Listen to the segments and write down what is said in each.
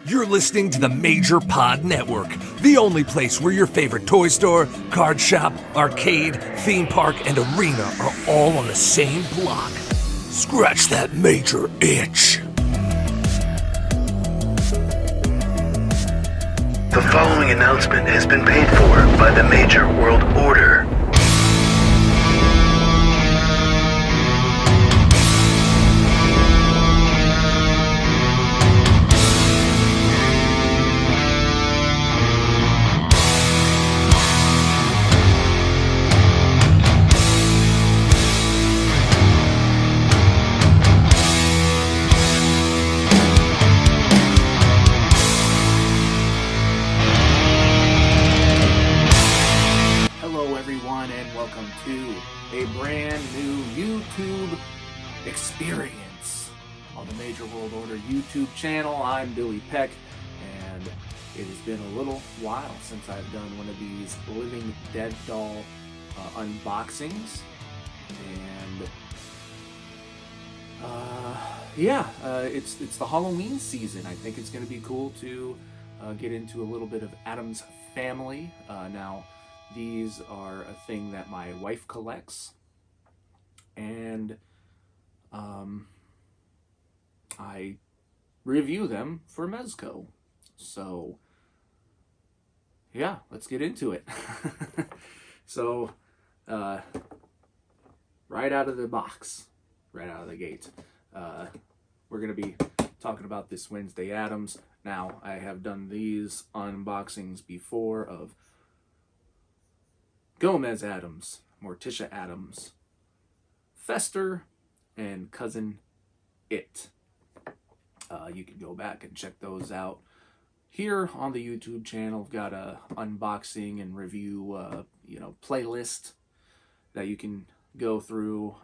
You're listening to the Major Pod Network, the only place where your favorite toy store, card shop, arcade, theme park, and arena are all on the same block. Scratch that major itch. The following announcement has been paid for by the Major World Order. A brand new YouTube experience on the Major World Order YouTube channel. I'm Billy Peck, and it has been a little while since I've done one of these Living Dead doll unboxings, and it's the Halloween season. I think it's going to be cool to get into a little bit of Addams family. Now, these are a thing that my wife collects, and I review them for Mezco. So, yeah, let's get into it. So, right out of the box, right out of the gate, we're going to be talking about this Wednesday Addams. Now, I have done these unboxings before of Gomez Addams, Morticia Addams, Fester, and Cousin It. You can go back and check those out here on the YouTube channel. I've got a unboxing and review, playlist that you can go through,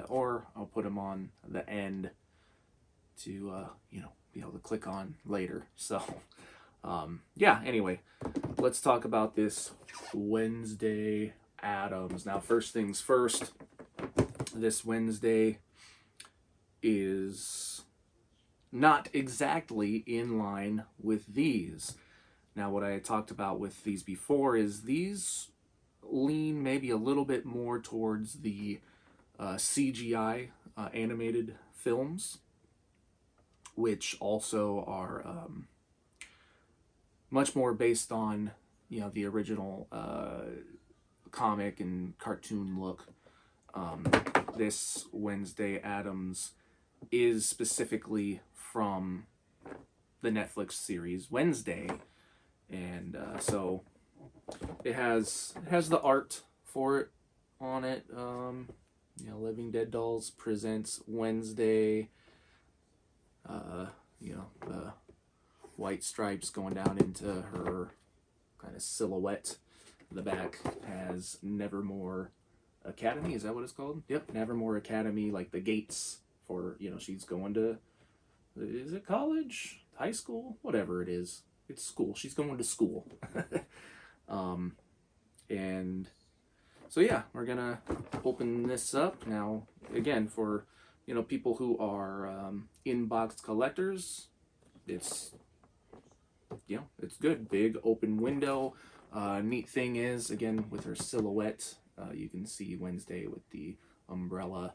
or I'll put them on the end to, be able to click on later. So, anyway, let's talk about this Wednesday Addams. Now, first things first, this Wednesday is not exactly in line with these. Now, what I had talked about with these before is these lean maybe a little bit more towards the CGI animated films, which also are much more based on, the original comic and cartoon look. This Wednesday Addams is specifically from the Netflix series Wednesday, and so it has the art for it on it. Living Dead Dolls presents Wednesday. The white stripes going down into her kind of silhouette. The back has Nevermore Academy. Is that what it's called? Yep, Nevermore Academy, like the gates for, she's going to, is it college? High school? Whatever it is. It's school. She's going to school. And so, yeah, we're going to open this up. Now, again, for, people who are in-box collectors, it's good. Big open window. Neat thing is, again, with her silhouette, you can see Wednesday with the umbrella.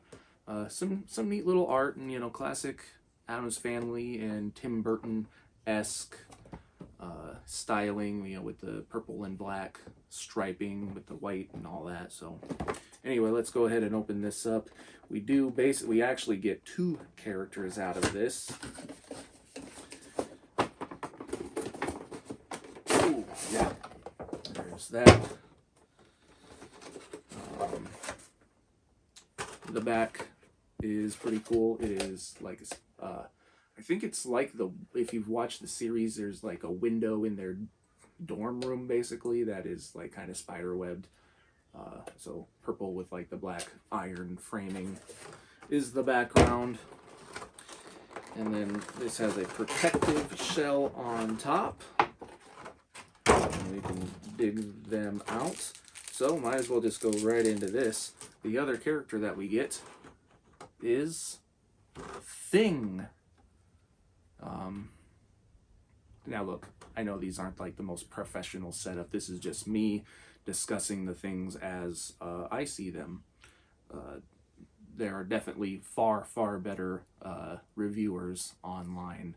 Some neat little art and, classic Addams Family and Tim Burton-esque styling, with the purple and black striping with the white and all that. So anyway, let's go ahead and open this up. We actually get two characters out of this. Ooh, yeah, there's that. The back is pretty cool. It is like, I think it's like if you've watched the series, there's like a window in their dorm room, basically, that is like kind of spider-webbed. So purple with like the black iron framing is the background. And then this has a protective shell on top. And we can dig them out. So might as well just go right into this. The other character that we get is Thing. Now look, I know these aren't like the most professional setup. This is just me discussing the things as I see them. There are definitely far, far better reviewers online.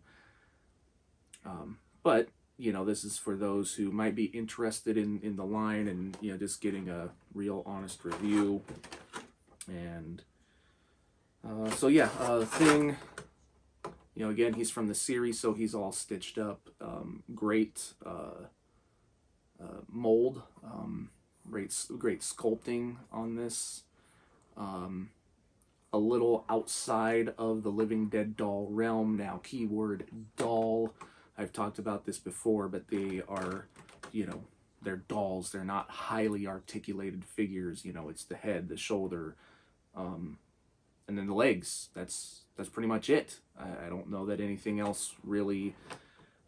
But, you know, this is for those who might be interested in the line and, you know, just getting a real honest review. And so, yeah, Thing, you know, again, he's from the series, so he's all stitched up. Great mold, great sculpting on this. A little outside of the Living Dead doll realm. Now, keyword doll. I've talked about this before, but they are, you know, they're dolls. They're not highly articulated figures. You know, it's the head, the shoulder, and then the legs. That's pretty much it. I don't know that anything else really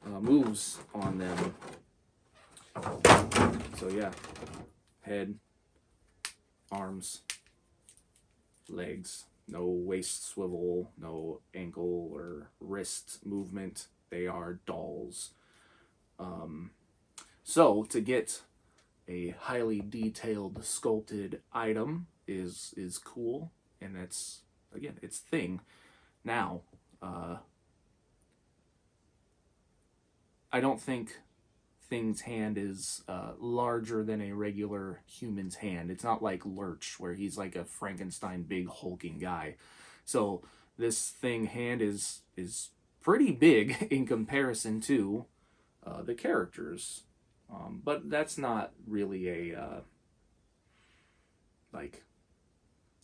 moves on them. So yeah, head, arms, legs. No waist swivel, no ankle or wrist movement. They are dolls. So to get a highly detailed sculpted item is cool, and that's, again, it's Thing. Now, I don't think Thing's hand is larger than a regular human's hand. It's not like Lurch, where he's like a Frankenstein big hulking guy. So this Thing hand is pretty big in comparison to the characters. But that's not really a like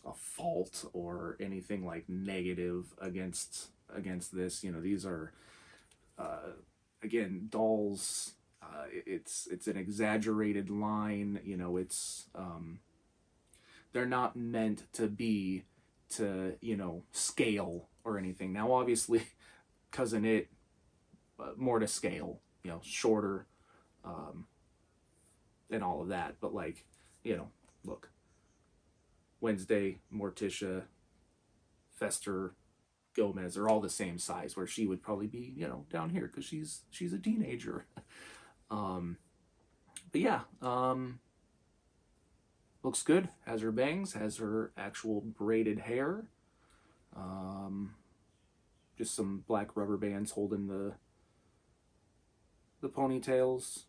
a fault or anything like negative against this. You know, these are again, dolls. It's an exaggerated line. You know, it's they're not meant to you know, scale or anything. Now, obviously, Cousin It, more to scale. You know, shorter, and all of that. But like, you know, look, Wednesday, Morticia, Fester, Gomez are all the same size, where she would probably be, you know, down here because she's a teenager. But yeah, looks good. Has her bangs, has her actual braided hair. Just some black rubber bands holding the ponytails.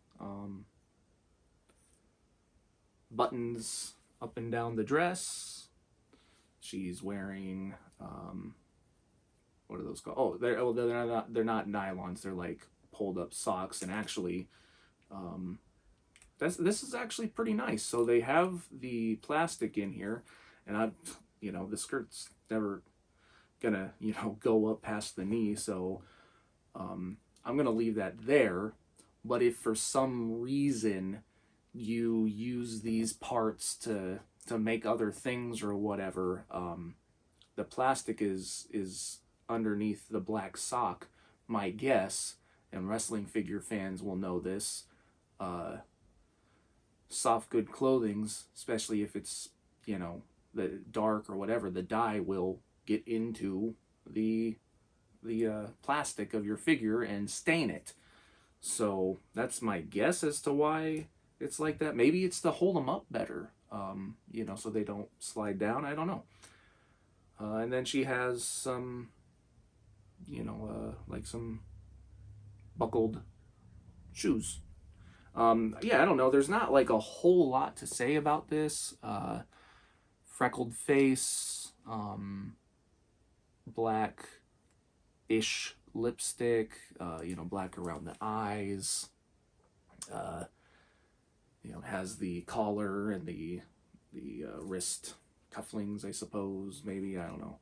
Buttons up and down the dress. She's wearing what are those called? Oh, they're not nylons. They're like pulled up socks. And actually, this is actually pretty nice. So they have the plastic in here, and you know, the skirt's never gonna, you know, go up past the knee. So I'm gonna leave that there. But if for some reason you use these parts to make other things or whatever, the plastic is underneath the black sock. My guess, and wrestling figure fans will know this, soft good clothings, especially if it's, you know, the dark or whatever, the dye will get into the plastic of your figure and stain it. So that's my guess as to why it's like that. Maybe it's to hold them up better, you know, so they don't slide down. I don't know. And then she has some, you know, like some buckled shoes. Yeah, I don't know. There's not like a whole lot to say about this. Freckled face, black-ish lipstick, you know, black around the eyes. You know, has the collar and the wrist cufflinks, I suppose, maybe, I don't know.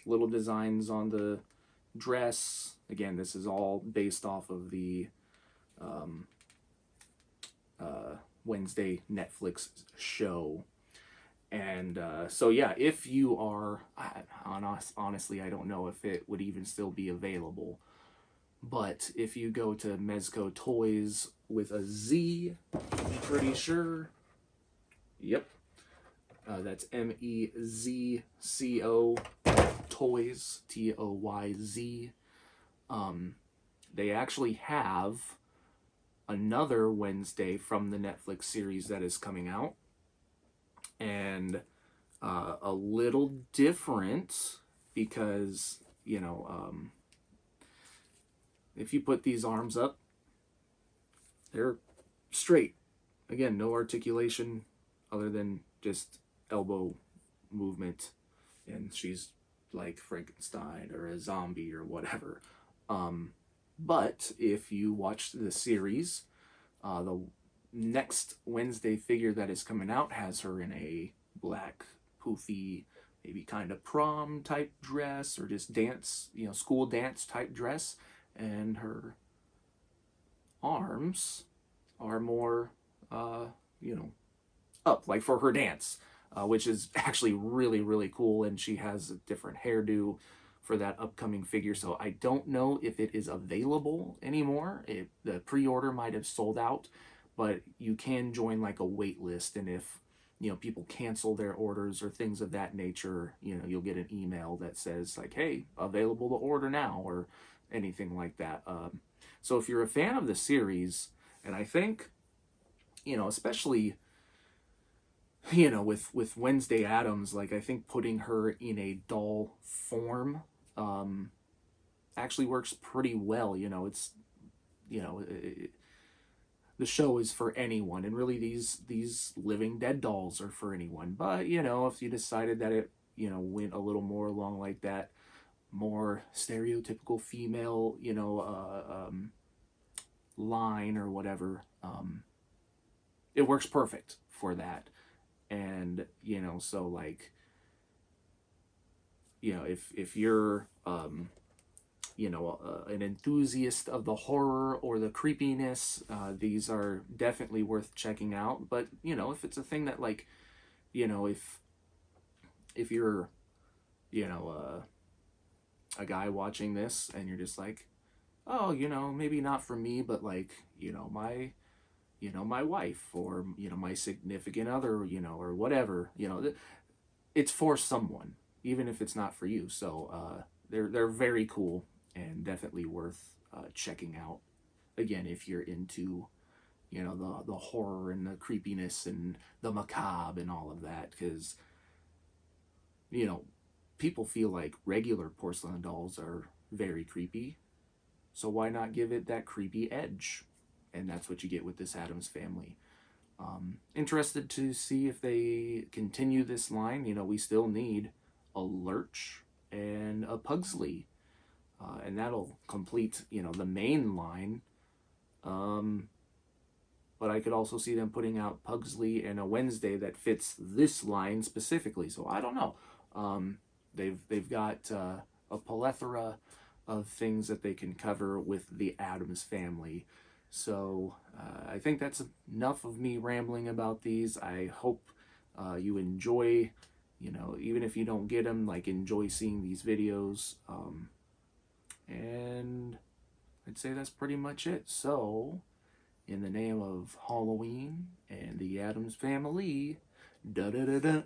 Little designs on the dress. Again, this is all based off of the Wednesday Netflix show. And so yeah, if you are, honestly, I don't know if it would even still be available, but if you go to Mezco Toyz with a Z, I'm pretty sure, yep, that's Mezco Toyz, Toyz, they actually have another Wednesday from the Netflix series that is coming out, and a little different because, you know, if you put these arms up, they're straight. Again, no articulation other than just elbow movement, and she's like Frankenstein or a zombie or whatever. But if you watch the series, the next Wednesday figure that is coming out has her in a black, poofy, maybe kind of prom type dress, or just dance, you know, school dance type dress, and her arms are more, you know, up, like for her dance, which is actually really, really cool. And she has a different hairdo for that upcoming figure. So I don't know if it is available anymore. The pre-order might have sold out, but you can join like a wait list. And if, you know, people cancel their orders or things of that nature, you know, you'll get an email that says like, hey, available to order now, or anything like that. So if you're a fan of the series, and I think, you know, especially, you know, with Wednesday Addams, like, I think putting her in a doll form actually works pretty well. You know, it's, you know, the show is for anyone, and really these living dead dolls are for anyone. But, you know, if you decided that it, you know, went a little more along like that more stereotypical female, you know, line or whatever, it works perfect for that. And, you know, so like, you know, if you're, you know, an enthusiast of the horror or the creepiness, these are definitely worth checking out. But, you know, if it's a thing that, like, you know, if you're, you know, a guy watching this and you're just like, oh, you know, maybe not for me, but like, you know, my wife, or, you know, my significant other, you know, or whatever, you know, it's for someone, even if it's not for you. So they're very cool and definitely worth checking out. Again, if you're into, you know, the horror and the creepiness and the macabre and all of that, because, you know, people feel like regular porcelain dolls are very creepy, so why not give it that creepy edge? And that's what you get with this Addams family. Interested to see if they continue this line. You know, we still need a Lurch and a Pugsley, and that'll complete, you know, the main line. But I could also see them putting out Pugsley and a Wednesday that fits this line specifically. So I don't know. They've got a plethora of things that they can cover with the Addams family. So I think that's enough of me rambling about these. I hope you enjoy, you know, even if you don't get them, like, enjoy seeing these videos. And I'd say that's pretty much it. So, in the name of Halloween and the Addams family, da da da da.